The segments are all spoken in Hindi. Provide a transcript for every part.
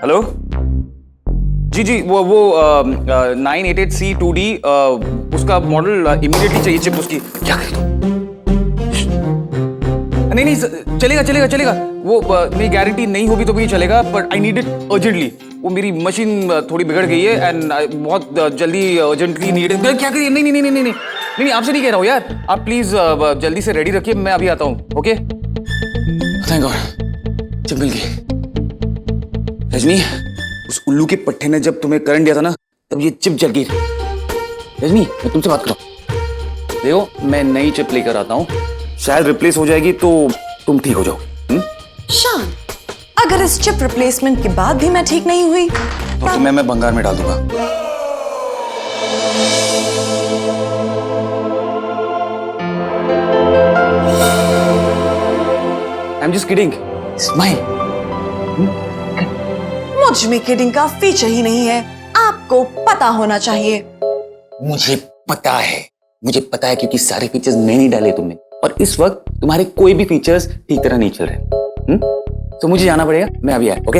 हेलो जी जी, वो 988C2D उसका मॉडल इमीडिएटली चाहिए, चिप उसकी। क्या कर दो? नहीं नहीं चलेगा चलेगा चलेगा, वो मेरी गारंटी नहीं होगी तो भी चलेगा, but I need it urgently. वो मेरी मशीन थोड़ी बिगड़ गई है एंड बहुत जल्दी अर्जेंटली नीड है। क्या करिए? नहीं नहीं नहीं नहीं नहीं नहीं, आपसे नहीं कह रहा हूँ यार, आप प्लीज जल्दी से रेडी रखिए, मैं अभी आता हूँ। ओके, थैंक गॉड चिप मिल गई। रजनी, उस उल्लू के पट्टे ने जब तुम्हें करंट दिया था ना, तब ये चिप जल गई। रजनी, मैं तुमसे बात कर रहा हूं। देखो, मैं नई चिप लेकर आता हूँ, शायद रिप्लेस हो जाएगी तो तुम ठीक हो जाओ। शान, अगर इस चिप रिप्लेसमेंट के बाद भी मैं ठीक नहीं हुई तो तुम्हें मैं भंगार में डाल दूंगा। I am just kidding, smile. मुझ में किडिंग का फीचर ही नहीं है, आपको पता होना चाहिए। मुझे पता है क्योंकि सारे फीचर्स नहीं डाले तुमने, और इस वक्त तुम्हारे कोई भी फीचर्स ठीक तरह नहीं चल रहे। तो मुझे जाना पड़ेगा, मैं अभी आया। ओके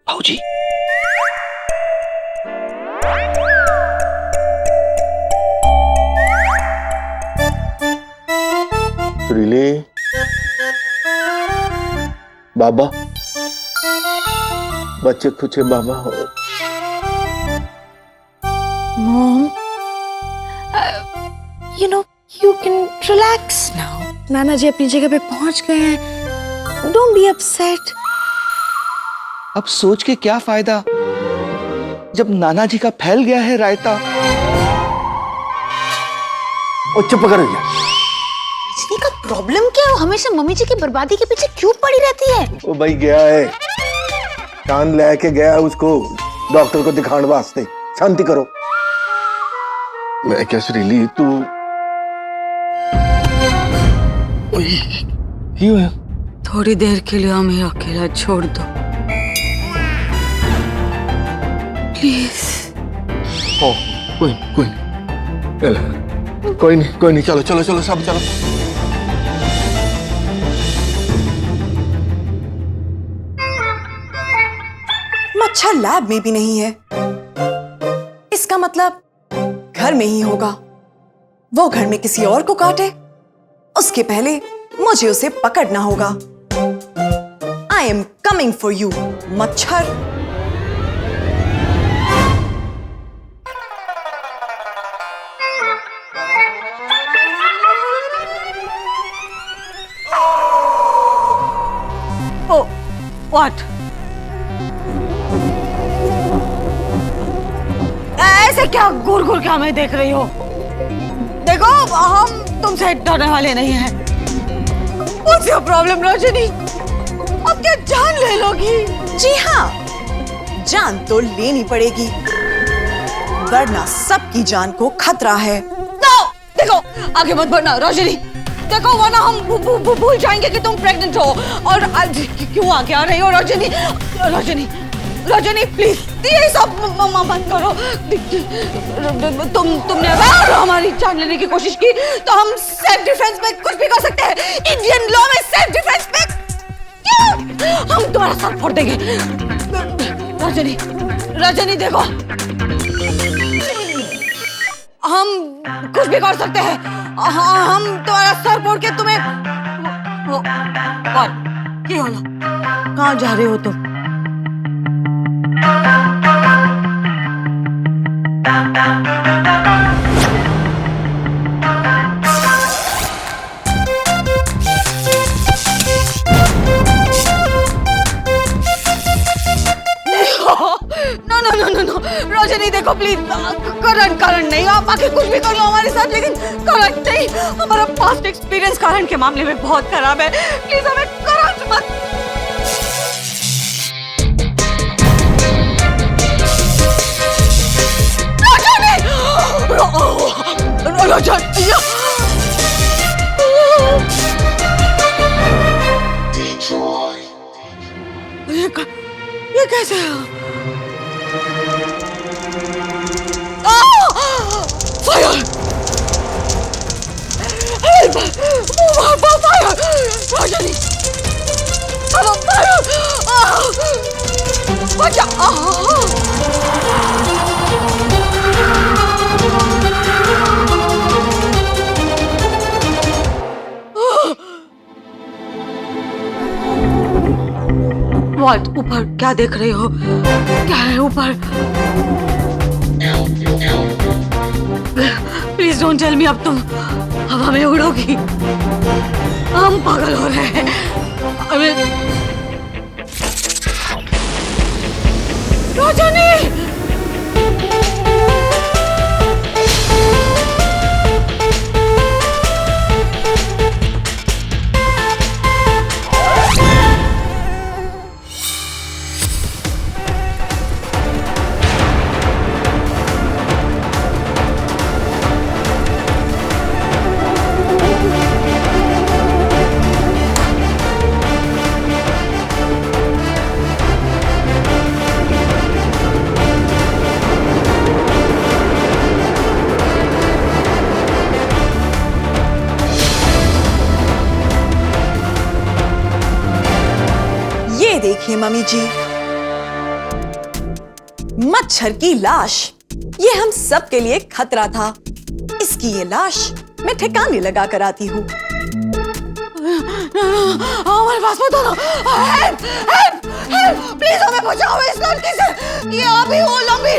भाऊजी, रिले बाबा, बच्चे खुचे बाबा हो। Mom, you can relax now. नाना जी अपनी जगह पे पहुंच गए हैं। Don't be upset. अब सोच के क्या फायदा जब नाना जी का फैल गया है रायता। और चुप कर गया। रजनी का प्रॉब्लम क्या है? हमेशा मम्मी जी की बर्बादी के पीछे क्यों पड़ी रहती है? वो भाई गया है, कान लेके गया है उसको डॉक्टर को दिखाने वास्ते। शांति करो। मैं क्या सुरीली, तू क्यों है? थोड़ी देर के लिए हमें अकेला छोड़ दो प्लीज। कोई नहीं, चलो चलो चलो सब चलो। मच्छर लैब में भी नहीं है, इसका मतलब घर में ही होगा। वो घर में किसी और को काटे, उसके पहले मुझे उसे पकड़ना होगा। I am coming for you मच्छर। Oh, what? ऐसे क्या घूर घूर के हमें देख रही हो? देखो, हम तुमसे डरने वाले नहीं हैं। What's your problem, Rajni? अब क्या जान ले लोगी? जी हाँ, जान तो लेनी पड़ेगी, वरना सबकी जान को खतरा है। No! देखो, आगे मत बढ़ना रजनी। देखो, वरना हम भूल जाएंगे कि तुम प्रेग्नेंट हो। और आज क्यों आगे आ रही हो रजनी? रजनी प्लीज, ये सब मत करो। तुमने अगर हमारी जान लेने की कोशिश की तो हम सेल्फ डिफेंस में कुछ भी कर सकते हैं। इंडियन लॉ में सेल्फ डिफेंस में हम तुम्हारा सर फोड़ देंगे। रजनी देखो, हम कुछ भी कर सकते हैं। हम तुम्हारा सर फोड़ के तुम्हें क्या होला? कहाँ जा रहे हो तुम? नो रजनी देखो प्लीज, करंट नहीं, आप आके कुछ भी कर लो हमारे साथ, लेकिन करंट नहीं। हमारा पास्ट एक्सपीरियंस करंट के मामले में बहुत खराब है, प्लीज हमें करंट मत। रजनी ये कैसे? बचा। What? ऊपर क्या देख रहे हो? क्या है ऊपर? प्लीज डोंट टेल मी अब तुम हवा में उड़ोगी। हम पागल हो रहे हैं। अरे रजनी! देखिए मम्मी जी, मच्छर की लाश। ये हम सब के लिए खतरा था। इसकी ये लाश मैं ठिकाने लगा कर आती हूँ। हमारे पास मत आना। हेल्प हेल्प हेल्प, प्लीज हमें बचाओ इस लड़की से। ये अभी वो लंबी।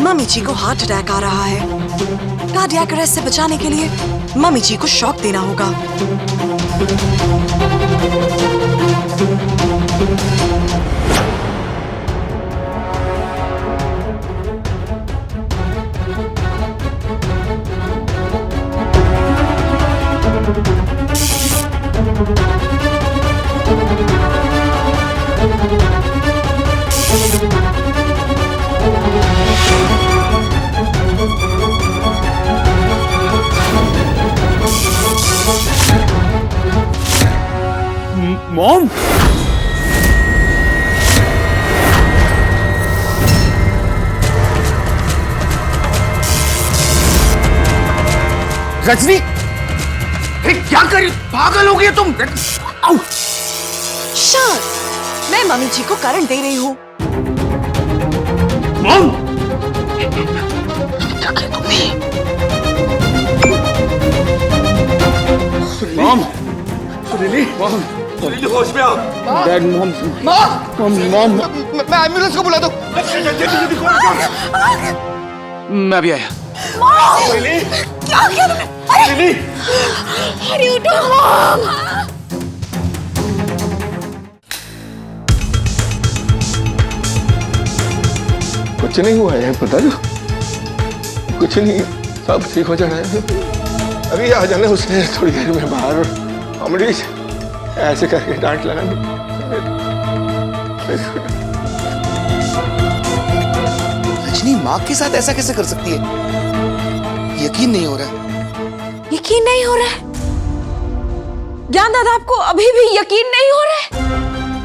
मम्मी जी को हार्ट अटैक आ रहा है। कार्डियक अरेस्ट से बचाने के लिए मम्मी जी को शॉक देना होगा। मॉम, रजनी, क्या कर रही? पागल हो गई तुम? शान, मैं मम्मी जी को करंट दे रही हूँ। मॉम, क्या किया तुमने? मॉम, मॉम, होश में आओ। डैड, मॉम, मॉम, मैं एम्बुलेंस को बुला दूं। मैं अभी आया। क्या किया तुमने? अरे उठो मॉम। कुछ नहीं हुआ है, पता जो कुछ नहीं, सब ठीक हो जाना है। अभी आ जाना उसने थोड़ी देर में बाहर। अमरीश ऐसे करके डांट लगा दी। रजनी माँ के साथ ऐसा कैसे कर सकती है? यकीन नहीं हो रहा। यकीन नहीं हो रहा है? ज्ञान दादा, आपको अभी भी यकीन नहीं हो रहा है?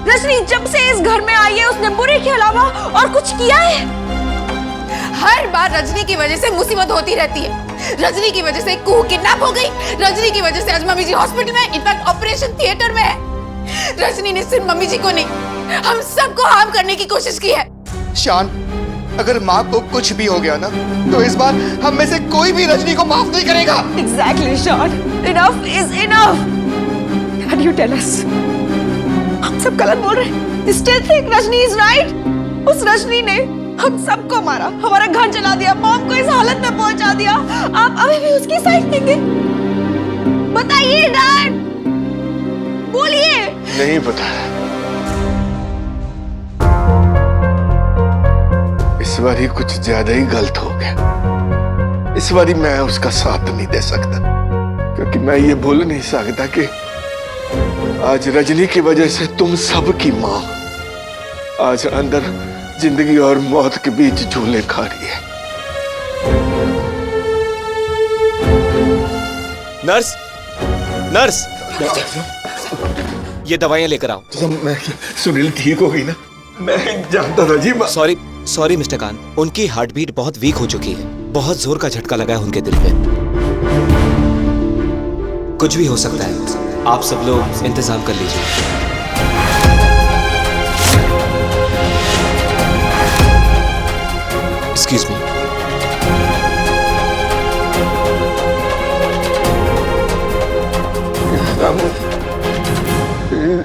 रजनी जब से इस घर में आई है उसने बुरे के अलावा और कुछ किया है? हर बार रजनी की वजह से मुसीबत होती रहती है। रजनी की वजह से कुहू किडनैप हो गई। रजनी की वजह से आज मम्मी जी हॉस्पिटल में, इनफैक्ट ऑपरेशन थिएटर में है। रजनी ने सिर्फ मम्मी जी को नहीं, हम सबको हार्म करने की कोशिश की है। शान, अगर माँ को कुछ भी हो गया ना, तो इस बार हम में से कोई भी रजनी को माफ नहीं करेगा। Exactly, Sean. Enough is enough. Can you tell us? हम सब गलत बोल रहे हैं। You still think Rajni is right? उस रजनी ने हम सबको मारा, हमारा घर जला दिया, मॉम को इस हालत में पहुंचा दिया। आप अभी भी उसकी साइड देंगे? बताइए डैड, बोलिए। नहीं पता। इस बार ही कुछ ज्यादा ही गलत हो गया। इस बार ही मैं उसका साथ नहीं दे सकता, क्योंकि मैं ये बोल नहीं सकता कि आज रजनी की वजह से तुम सबकी माँ आज अंदर जिंदगी और मौत के बीच झूले खा रही है। नर्स, नर्स, ये दवाइयां लेकर आओ। तो मैं सुनील ठीक हो गई ना? मैं जानता था जी। सॉरी मिस्टर खान, उनकी हार्ट बीट बहुत वीक हो चुकी है। बहुत जोर का झटका लगा है उनके दिल पे। कुछ भी हो सकता है, आप सब लोग इंतजाम कर लीजिए। Excuse me.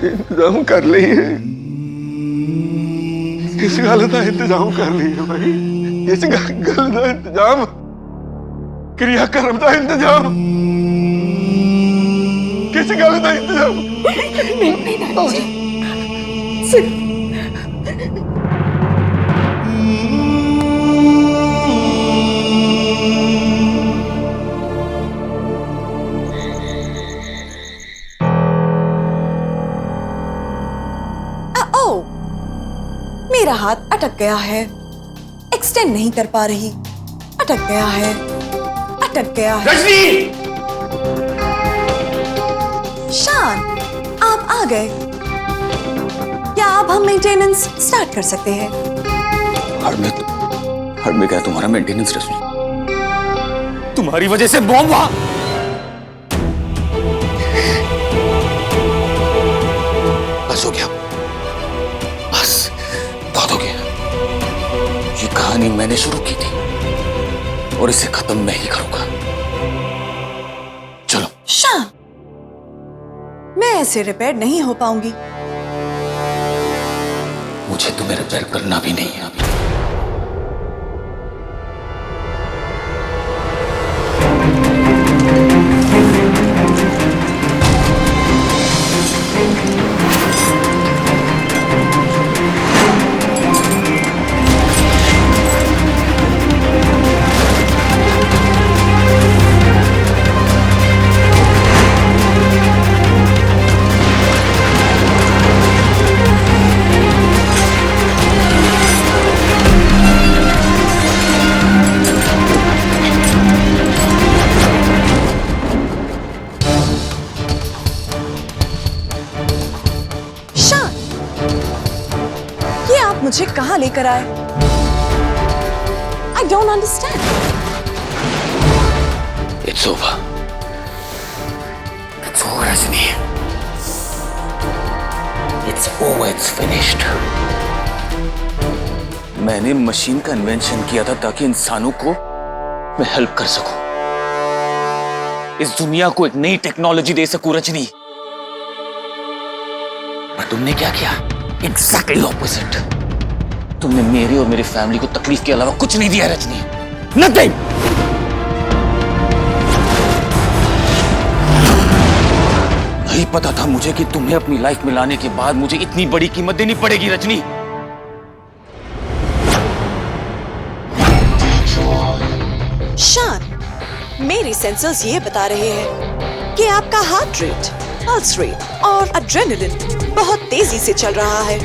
इंतजाम कर लीए, किस गल का इंतजाम कर लीए भाई, किस गल का इंतजाम, क्रियाक्रम का इंतजाम, किस गल का इंतजाम? ओ, मेरा हाथ अटक गया है, एक्सटेंड नहीं कर पा रही, अटक गया है, अटक गया है। रजनी! शान, आप आ गए। क्या अब हम मेंटेनेंस स्टार्ट कर सकते हैं? हर में क्या तुम्हारा मेंटेनेंस रजनी? तुम्हारी वजह से बॉम्ब हुआ। बस हो गया, बस बहुत हो गया। ये कहानी मैंने शुरू की थी और इसे खत्म मैं ही करूंगा। चलो। शान, मैं ऐसे रिपेयर नहीं हो पाऊंगी। मुझे तुम्हें रिपेयर करना भी नहीं है अभी। मुझे कहां लेकर आए? I don't understand. It's over. It's over, Rajni. It's over. It's finished. मैंने मशीन का इन्वेंशन किया था ताकि इंसानों को मैं हेल्प कर सकूं, इस दुनिया को एक नई टेक्नोलॉजी दे सकूं रजनी। पर तुमने क्या किया? Exactly opposite. तुमने मेरी और मेरी फैमिली को तकलीफ के अलावा कुछ नहीं दिया रजनी। Nothing. नहीं पता था मुझे कि तुम्हें अपनी लाइफ में लाने के बाद मुझे इतनी बड़ी कीमत देनी पड़ेगी रजनी। शान, मेरी सेंसर्स ये बता रहे हैं कि आपका हार्ट रेट, पल्स रेट और एड्रेनलिन बहुत तेजी से चल रहा है।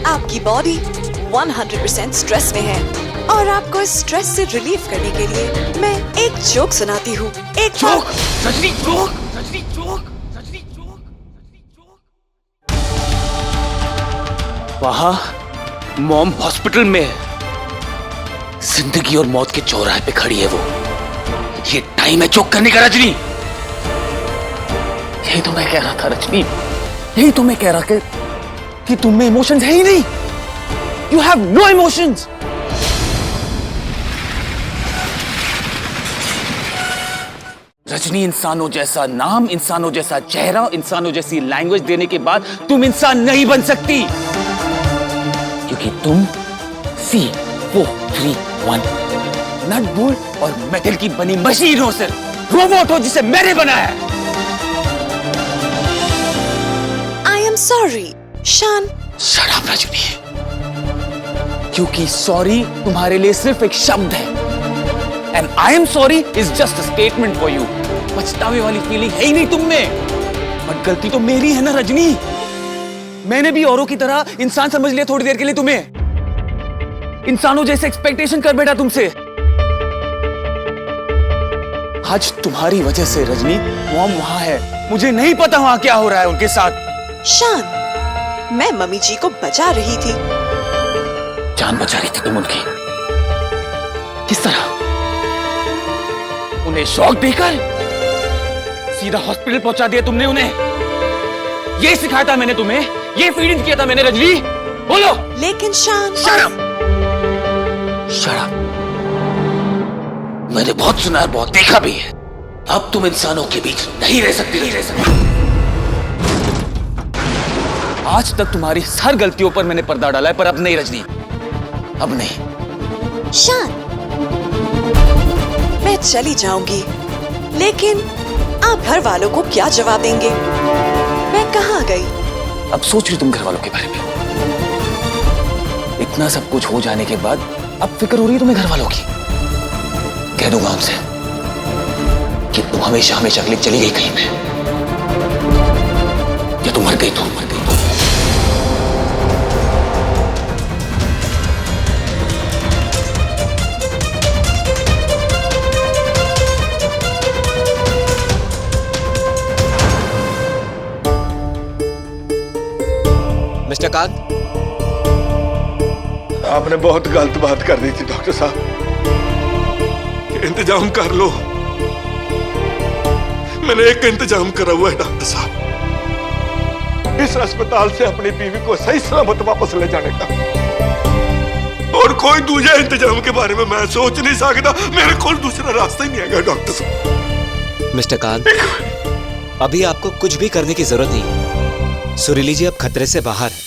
आपकी बॉडी 100% स्ट्रेस में है और आपको इस स्ट्रेस से रिलीफ करने के लिए मैं एक जोक सुनाती हूँ। एक joke? Rajni joke? Rajni joke? Rajni joke? Rajni joke? वहां मॉम हॉस्पिटल में जिंदगी और मौत के चौराहे पे खड़ी है वो। ये टाइम है जोक करने का रजनी। यही तो मैं कह रहा था रजनी, यही तो मैं कह रहा कि तुम में इमोशंस है ही नहीं। You have no emotions. Rajni, इंसानों जैसा नाम, इंसानों जैसा चेहरा, इंसानों जैसी लैंग्वेज देने के बाद तुम इंसान नहीं बन सकती, क्योंकि तुम C431 नट बोल्ट और मेटल की बनी मशीन हो, सिर्फ रोबोट हो जिसे मैंने बनाया है। I am sorry, शान। Shut up, Rajni. क्योंकि सॉरी तुम्हारे लिए सिर्फ एक शब्द है, and I am sorry is just a statement for you. पछतावे वाली फीलिंग है ही नहीं तुम में, बट गलती तो मेरी है ना रजनी। मैंने भी औरों की तरह इंसान समझ लिया थोड़ी देर के लिए तुम्हें, इंसानों जैसे एक्सपेक्टेशन कर बैठा तुमसे। आज तुम्हारी वजह से रजनी मॉम वहां है, मुझे नहीं पता वहां क्या हो रहा है उनके साथ। शान, मैं मम्मी जी को बचा रही थी। जान बचा रही थी तुम उनकी? किस तरह? उन्हें शौक देकर सीधा हॉस्पिटल पहुंचा दिया तुमने उन्हें। ये सिखाया था मैंने तुम्हें, ये फीडिंग किया था मैंने रजनी, बोलो। लेकिन शान, शराब शराब मैंने बहुत सुना है, बहुत देखा भी है। अब तुम इंसानों के बीच नहीं रह सकती, नहीं रह सकती। आज तक तुम्हारी हर गलतियों पर मैंने पर्दा डाला है, पर अब नहीं रजनी, अब नहीं। शान, मैं चली जाऊंगी, लेकिन आप घर वालों को क्या जवाब देंगे? मैं कहाँ गई? अब सोच रही तुम घर वालों के बारे में। इतना सब कुछ हो जाने के बाद अब फिक्र हो रही है तुम्हें घर वालों की। कह दूंगा उनसे कि तुम हमेशा हमेशा के लिए चली गई कहीं पे, या तुम मर गई, तुम मर गई। मिस्टर कांत, आपने बहुत गलत बात कर दी थी डॉक्टर साहब। इंतजाम कर लो, मैंने एक इंतजाम करा हुआ है डॉक्टर साहब, इस अस्पताल से अपनी बीवी को सही सलामत वापस ले जाने का। और कोई दूसरा इंतजाम के बारे में मैं सोच नहीं सकता, मेरे को दूसरा रास्ता ही नहीं आएगा डॉक्टर साहब। मिस्टर कांत, अभी आपको कुछ भी करने की जरूरत नहीं है। सुरीली जी अब खतरे से बाहर है।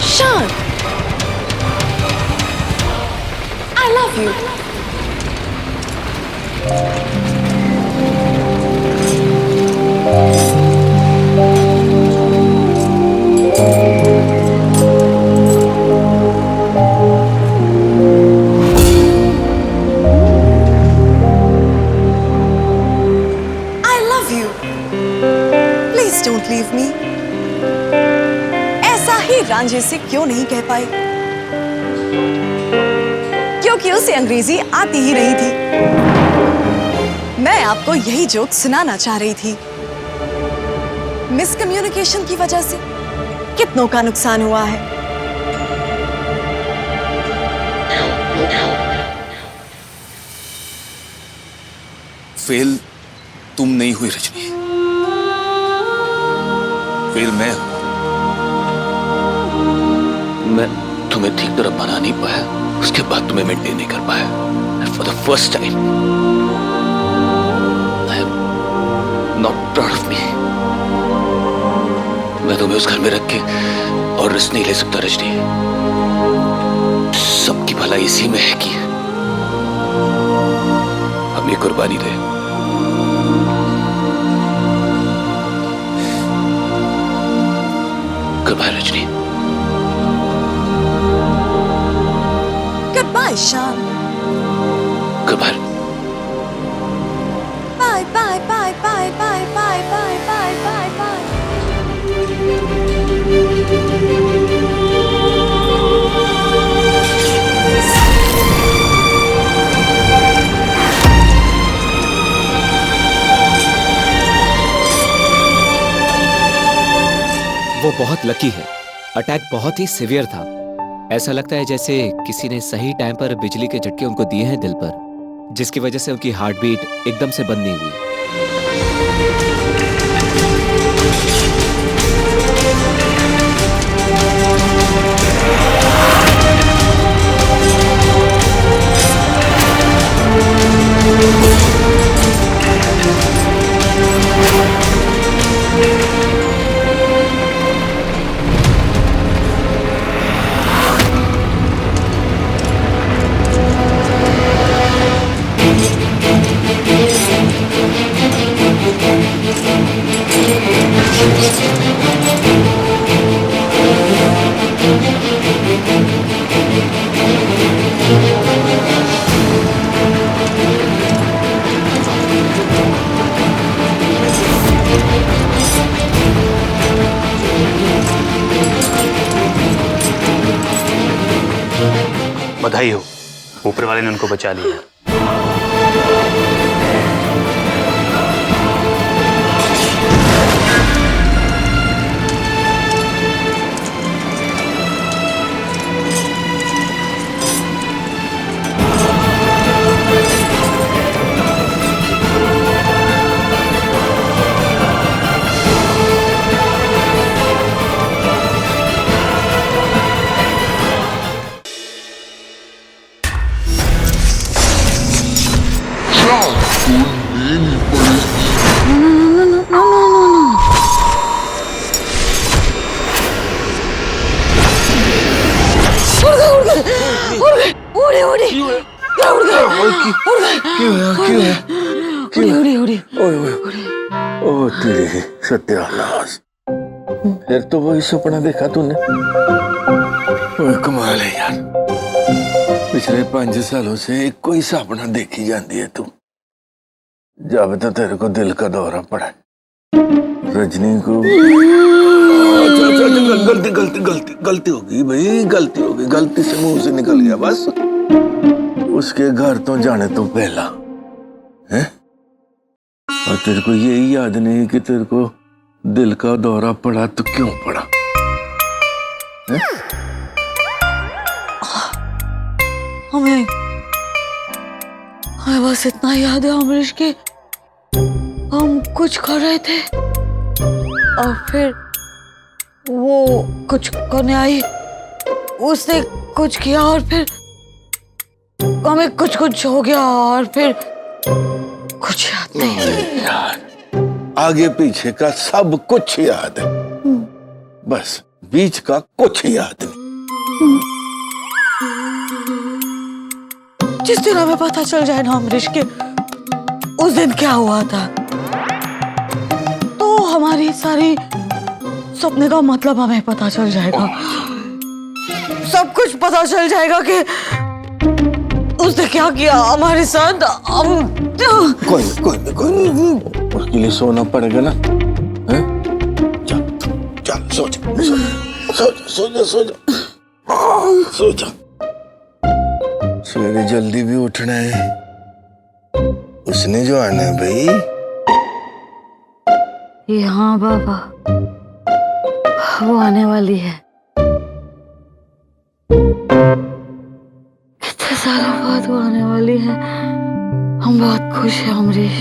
शान, I love you. I love you. Please don't leave me. ऐसा ही रांझे से क्यों नहीं कह पाई? क्योंकि उसे अंग्रेजी आती ही नहीं थी। मैं आपको यही जोक सुनाना चाह रही थी। मिसकम्युनिकेशन की वजह से कितनों का नुकसान हुआ है। फेल तुम नहीं हुई रजनी, फेल मैं तुम्हें ठीक तरह बना नहीं पाया, उसके बाद तुम्हें मेंटेन नहीं कर पाया। For the first time I am not proud of me. मैं तुम्हें उस घर में रख के और रिस्क नहीं ले सकता रजनी। सबकी भलाई इसी में है कि हम ये कुर्बानी दे। Goodbye, Rajni. Goodbye, Shan. Goodbye. Bye, bye, bye, bye, bye, bye, bye, bye, bye, bye. वो बहुत लकी है। अटैक बहुत ही सीवियर था। ऐसा लगता है जैसे किसी ने सही टाइम पर बिजली के झटके उनको दिए हैं दिल पर, जिसकी वजह से उनकी हार्ट बीट एकदम से बंद नहीं हुई। बधाई हो, ऊपर वाले ने उनको बचा लिया। उड़ी उड़ी उड़ी उड़ी ओ तेरी सत्यानाश, फिर तो वही सपना देखा तूने। ओए कमाल है यार, पिछले 5 सालों से एक कोई सपना देखी जाती है तू। जब तो तेरे को दिल का दौरा पड़ा रजनी को। गलती गलती गलती गलती होगी भाई, गलती होगी, गलती से मुंह से निकल गया बस। उसके घर तो जाने तो पहला है, और तेरे को यही याद नहीं कि तेरे को दिल का दौरा पड़ा तो क्यों पड़ा है? हमें बस इतना याद है अमरीश के हम कुछ कर रहे थे और फिर वो कुछ करने आई, उसने कुछ किया और फिर हमें कुछ कुछ हो गया और फिर कुछ याद नहीं। यार आगे पीछे का सब कुछ याद है, बस बीच का कुछ याद नहीं। जिस दिन हमें पता चल जाए ना अमरीश के उस दिन क्या हुआ था, तो हमारी सारी सपने का मतलब हमें पता चल जाएगा। सब कुछ पता चल जाएगा कि उसने क्या किया हमारे साथ। कोई नहीं, उसके लिए सोना पड़ेगा ना। हैं? चल चल सो जा, सो जा, सो जा। सवेरे जल्दी भी उठना है, उसने जो आना है भाई। हाँ बाबा, वो आने वाली है। कितने सालों बाद वो आने वाली है। हम बहुत खुश हैं अमरीश।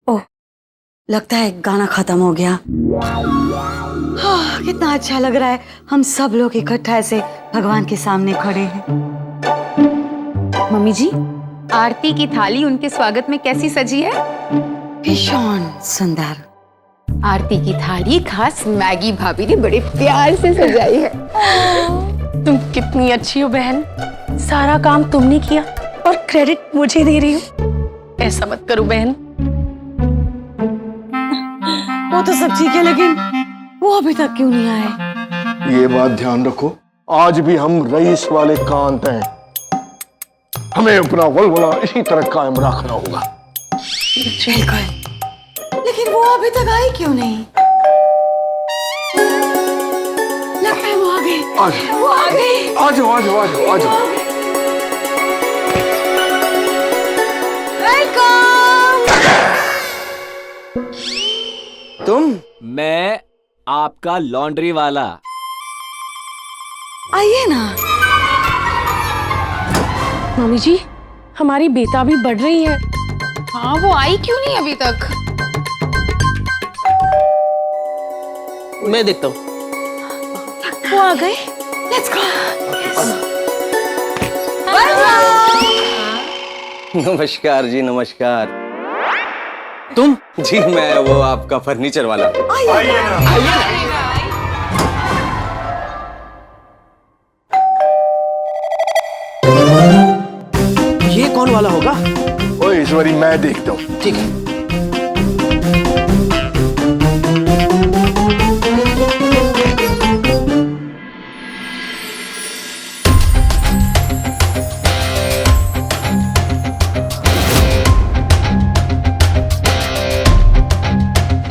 ओह, लगता है गाना खत्म हो गया। हाँ, कितना अच्छा लग रहा है, हम सब लोग इकट्ठा ऐसे भगवान के सामने खड़े हैं। मम्मी जी, आरती की थाली उनके स्वागत में कैसी सजी है? भीषण सुंदर। आरती की थाली खास मैगी भाभी ने बड़े प्यार से सजाई है। तुम कितनी अच्छी हो बहन, सारा काम तुमने किया और क्रेडिट मुझे दे रही हो। ऐसा मत करो बहन। वो तो सब ठीक है, लेकिन वो अभी तक क्यों नहीं आए? ये बात ध्यान रखो, आज भी हम रईस वाले कांत हैं, हमें अपना वलवला इसी तरह कायम रखना होगा। बिल्कुल, लेकिन वो अभी तक आई क्यों नहीं? लगता है वो आ गई। वो आ गई। आ जाओ, आ जाओ, आ जाओ, आ जाओ। तुम? मैं आपका लॉन्ड्री वाला। आइए ना। मम्मी जी, हमारी बेताबी बढ़ रही है। हाँ, वो आई क्यों नहीं अभी तक? मैं देखता हूँ। वो आ गई। Let's go. नमस्कार जी, नमस्कार। तुम? जी मैं वो आपका फर्नीचर वाला। आइए ना। ये कौन वाला होगा? ओए इस बारी मैं देखता हूँ। ठीक है।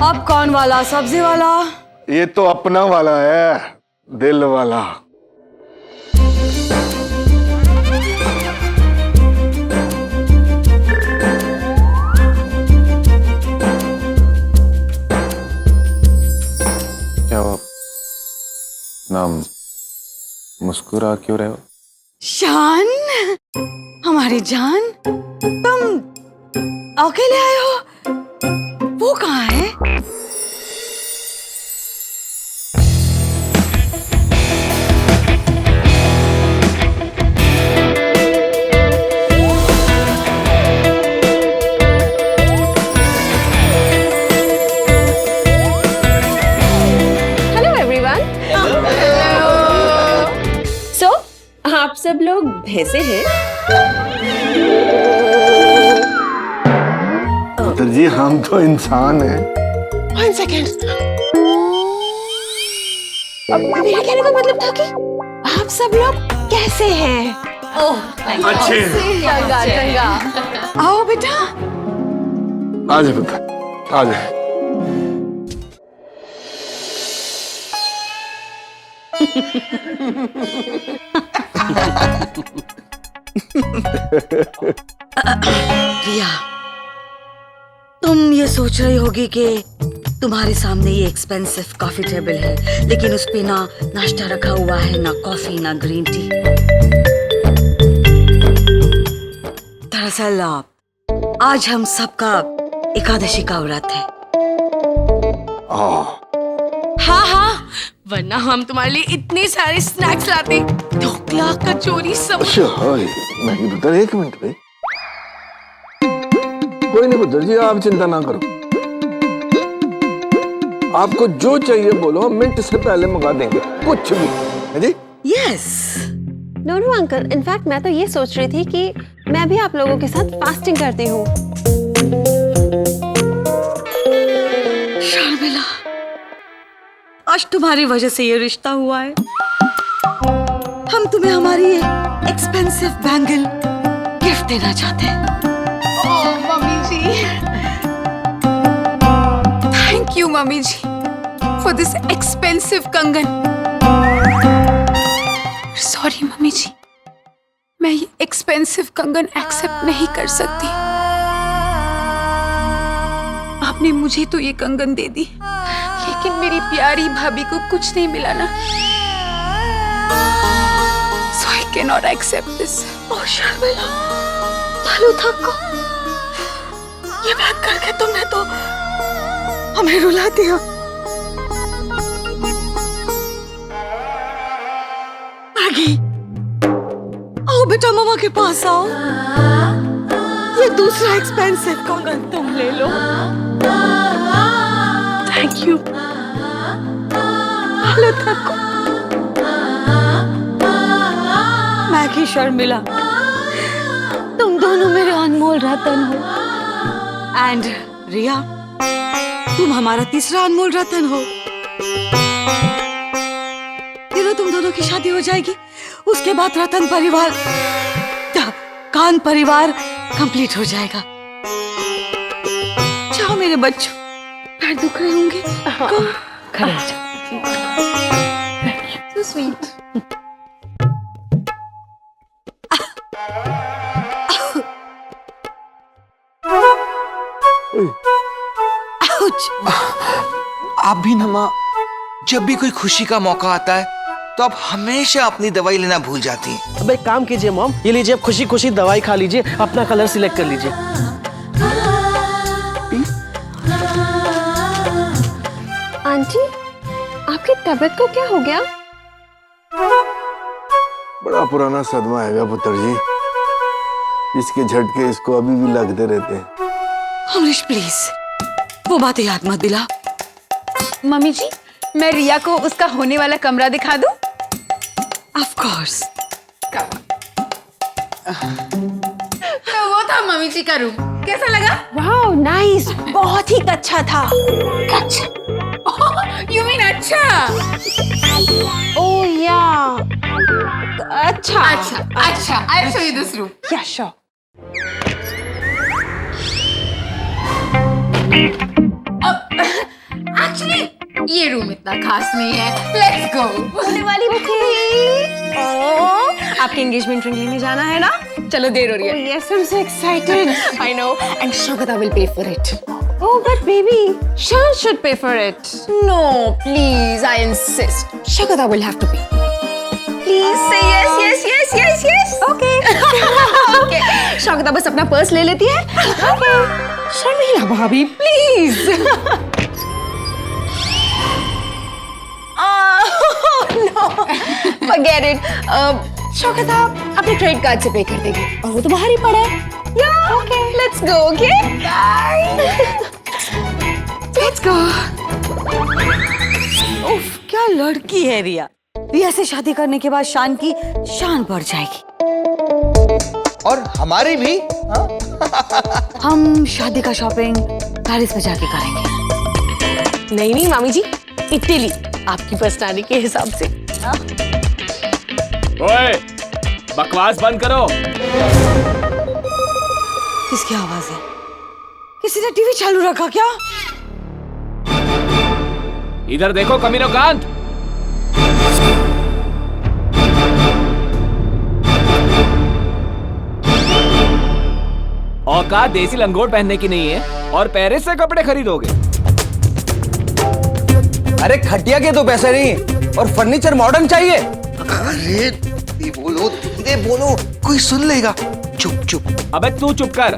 अब कौन कौन वाला? सब्जी वाला? ये तो अपना वाला है, दिल वाला। क्या हो? नाम मुस्कुरा क्यों रहे हो? शान, हमारी जान, तुम अकेले आए हो? वो कहाँ है? Hello everyone. सो आप सब लोग भैंसे हैं? पुत्र जी हम तो इंसान हैं। One second. अब मेरे कहने का मतलब था कि आप सब लोग कैसे हैं? ओह अच्छे। चंगा चंगा। आओ बेटा। आ जाए पुत्र, आ जाए। रिया, तुम ये सोच रही होगी कि तुम्हारे सामने ये एक्सपेंसिव कॉफी टेबल है, लेकिन उस पे ना नाश्ता रखा हुआ है, ना कॉफी, ना ग्रीन टी। दरअसल आज हम सबका एकादशी का व्रत है। हाँ हाँ, वरना हम तुम्हारे लिए इतने सारे स्नैक्स लाते, ढोकला, कचौरी, सब। अच्छा नहीं पुत्र, एक मिनट भाई। कोई नहीं पुत्र जी, आप चिंता ना करो। आपको जो चाहिए बोलो, हम मिनट से पहले मंगा देंगे, कुछ भी। है जी? Yes. No no uncle, in fact मैं तो ये सोच रही थी कि मैं भी आप लोगों के साथ फास्टिंग करती हूँ। शर्मिला, आज तुम्हारी वजह से ये रिश्ता हुआ है। हम तुम्हें हमारी ये एक्सपेंसिव बैंगल गिफ्ट देना चाहते हैं। Mummy ji, thank you mummy ji for this expensive कंगन। सॉरी मम्मी जी, मैं ये एक्सपेंसिव कंगन एक्सेप्ट नहीं कर सकती। आपने मुझे तो ये कंगन दे दी, लेकिन मेरी प्यारी भाभी को कुछ नहीं मिला ना, so I cannot accept this. ओह शर्मिला, भालू थको, ये बात करके तुमने तो हमें रुला दिया। मैगी, आओ बेटा, मामा के पास आओ। ये दूसरा एक्सपेंसिव कंगन तुम ले लो। Thank you. भालू थको। मैगी, शर्मिला, तुम दोनों मेरे अनमोल रतन हो। एंड रिया, तुम हमारा तीसरा अनमोल रतन हो। तुम दोनों की शादी हो जाएगी, उसके बाद रतन परिवार, कान परिवार कंप्लीट हो जाएगा। जाओ मेरे बच्चों, पैर दुख रहे होंगे। खड़े हो जाओ। So sweet. आप भी ना माँ, जब भी कोई खुशी का मौका आता है तो आप हमेशा अपनी दवाई लेना भूल जाती हैं। अब एक काम कीजिए मॉम, ये लीजिए, आप खुशी खुशी दवाई खा लीजिए, अपना कलर सिलेक्ट कर लीजिए। आंटी, आपकी तबीयत को क्या हो गया? बड़ा पुराना सदमा हैगा पुत्र जी, इसके झटके इसको अभी भी लगते रहते हैं। अमरीश प्लीज, वो बातें याद मत दिला। मम्मी जी, मैं रिया को उसका होने वाला कमरा दिखा दूं? Of course. तो वो था मम्मी जी का रूम, कैसा लगा? वाओ नाइस, बहुत ही अच्छा था। यू मीन अच्छा? ओह या, अच्छा अच्छा अच्छा, I'll show you this room. या श्योर। एक्चुअली ये रूम इतना खास नहीं है, लेट्स गो। होने वाली आपके एंगेजमेंट रिंग लेने जाना है ना? चलो देर हो रही है। Yes, I am so excited. I know, and Shagata will pay for it. Oh, but baby, Shan should pay for it. No, please, I insist. Shagata will have to pay. Please say yes, yes, yes, yes, yes. Okay. Okay. Shagata बस अपना पर्स ले लेती है. Okay. शर्मिला भाभी, please. No, forget it. Shagata अपने क्रेडिट कार्ड से पे कर देगी और वो तो बाहर ही पड़ा है. Yeah. Okay. Let's go. Okay. Bye. Let's go. उफ, क्या लड़की है रिया। रिया से शादी करने के बाद शान की शान बढ़ जाएगी। और हमारी भी। हम शादी का शॉपिंग पेरिस में जाके करेंगे। नहीं नहीं मामी जी, इटली आपकी पर्सनालिटी के हिसाब से। ओए, बकवास बंद करो। किसकी आवाज है? किसी ने टीवी चालू रखा क्या? इधर देखो कमीनो कांत। औकात देसी लंगोट पहनने की नहीं है और पेरिस से कपड़े खरीदोगे। अरे खटिया के तो पैसे नहीं और फर्नीचर मॉडर्न चाहिए। अरे धीरे बोलो, कोई सुन लेगा। चुप चुप। अबे तू चुप कर।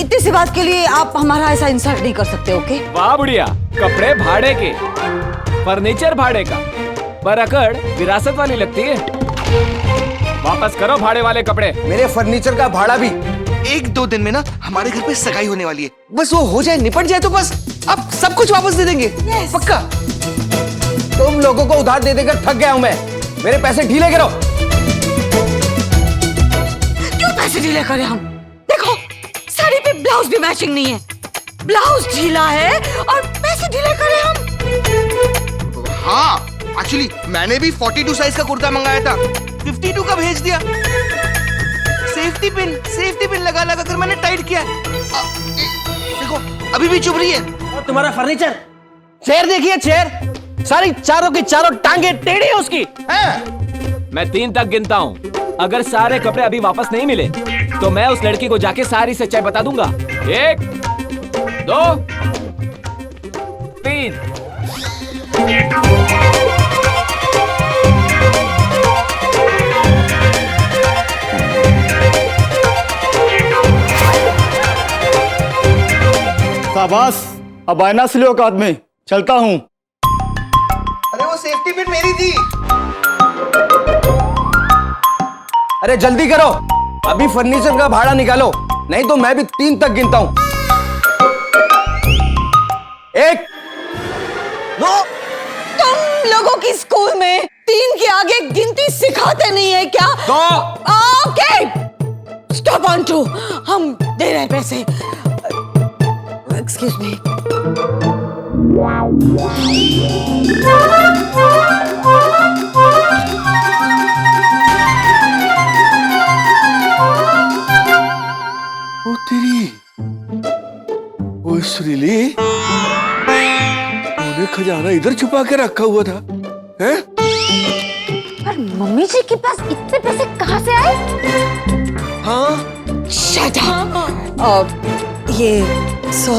इतनी सी बात के लिए आप हमारा ऐसा इंसल्ट नहीं कर सकते, ओके? वाह बुढ़िया, कपड़े भाड़े के, फर्नीचर भाड़े का, पर अकड़ विरासत वाली लगती है। वापस करो भाड़े वाले कपड़े। मेरे फर्नीचर का भाड़ा भी। 1-2 दिन में ना हमारे घर पे सगाई होने वाली है, बस वो हो जाए, निपट जाए तो बस अब सब कुछ वापस दे देंगे। पक्का। तुम लोगों को उधार दे देकर थक गया हूं मैं। मेरे पैसे ढीले करो। क्यों पैसे ढीले करें हम? देखो, साड़ी पे ब्लाउज भी मैचिंग नहीं है, ब्लाउज ढीला है और पैसे ढीले करें हम। हाँ, एक्चुअली मैंने भी 42 साइज का कुर्ता मंगाया था, 52 का भेज दिया। सेफ्टी पिन लगा कर मैंने टाइट किया। देखो अभी भी चुभ रही है। और तुम्हारा फर्नीचर, चेयर देखिए, चेयर सारी चारों की चारों टांगे टेढ़ी है उसकी। मैं 3 तक गिनता हूँ। अगर सारे कपड़े अभी वापस नहीं मिले तो मैं उस लड़की को जाके सारी सच्चाई बता दूंगा। 1, 2, 3। शाबाश, अब आईना से लो औकात में, चलता हूँ। अरे वो सेफ्टी पिन मेरी थी। अरे जल्दी करो, अभी फर्नीचर का भाड़ा निकालो, नहीं तो मैं भी 3 तक गिनता हूँ। 1, 2। तुम लोगों की स्कूल में 3 के आगे गिनती सिखाते नहीं है क्या? 2। Okay, stop on 2। हम दे रहे हैं पैसे। Excuse me. ओ तेरी, ओ श्रीली, तूने खजाना इधर छुपा के रखा हुआ था, हैं? पर मम्मी जी के पास इतने पैसे कहाँ से आए? हाँ, Shut up। ये 100।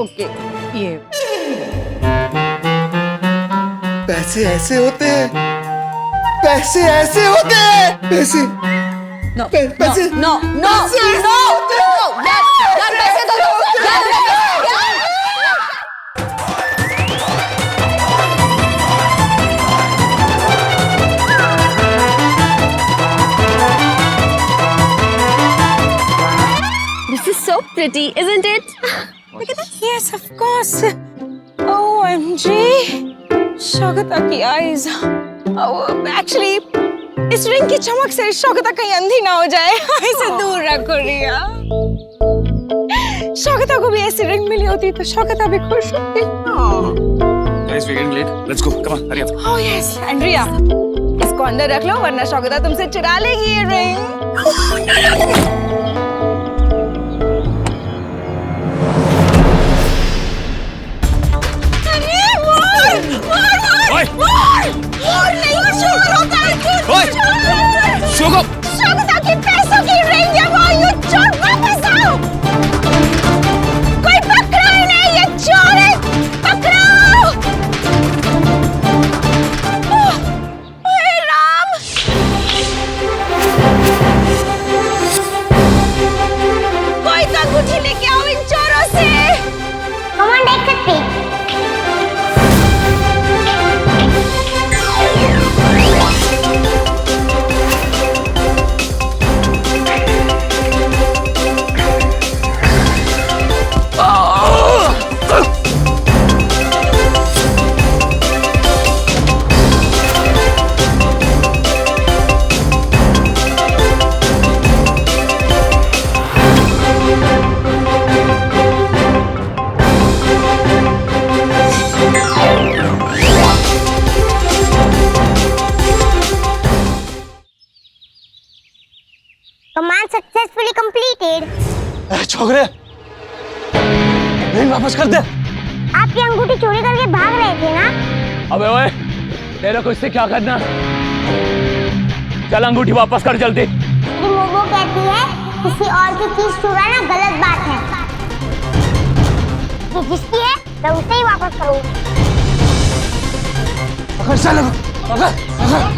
ओके, ये पैसे ऐसे होते हैं, पैसे ऐसे होते हैं, पैसे नो पैसे नो नो नो पैसे दो। This is so pretty, isn't it? Look at that. Yes, of course. OMG. Shagata की eyes. Actually, इस रिंग की चमक से शौकता कहीं अंधी ना हो जाए, इसे दूर रखो रिया। शौकता को भी ऐसी रिंग मिली होती तो शौकता भी खुश होती। Guys, we're getting late. Let's go. Come on, hurry up. Oh yes, and रिया, इसको अंदर रख लो वरना शौकता तुमसे चुरा लेगी ये रिंग। छोकरे रिंग वापस कर दे। आपकी अंगूठी चोरी करके भाग रहे थे ना? अबे ओए, तेरे को इससे क्या करना? चल अंगूठी वापस कर जल्दी। मेरी मोमो कहती है किसी और की चीज चुराना गलत बात है। ये जिसकी है मैं उसे ही वापस करूंगी। पकड़ चल, पकड़ पकड़।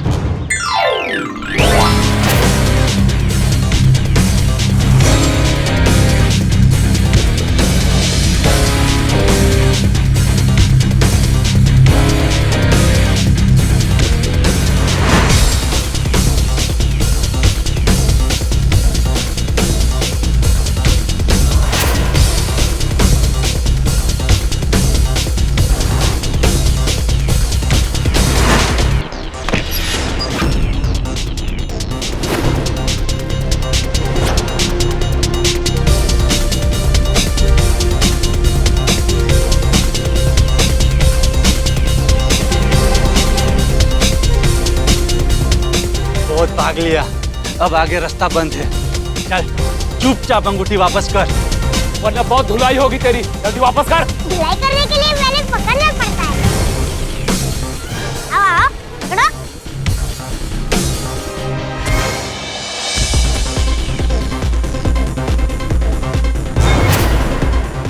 भाग लिया, अब आगे रास्ता बंद है। चल चुपचाप अंगूठी वापस कर, वरना बहुत धुलाई होगी तेरी। जल्दी वापस कर। धुलाई करने के लिए पहले पकड़ना पड़ता है। आओ पकड़ो।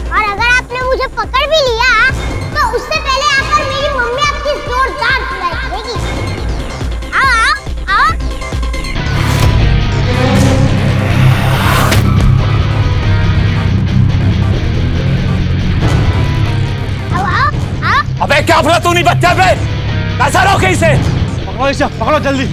और अगर आपने मुझे पकड़ भी लिया तो उससे पहले आकर मेरी मम्मी आपकी जोरदार धुलाई करेगी। आओ आओ। अबे क्या अफरा तू नहीं बच्चा पे? कैसा रोके इसे? पकड़ो इसे, पकड़ो जल्दी।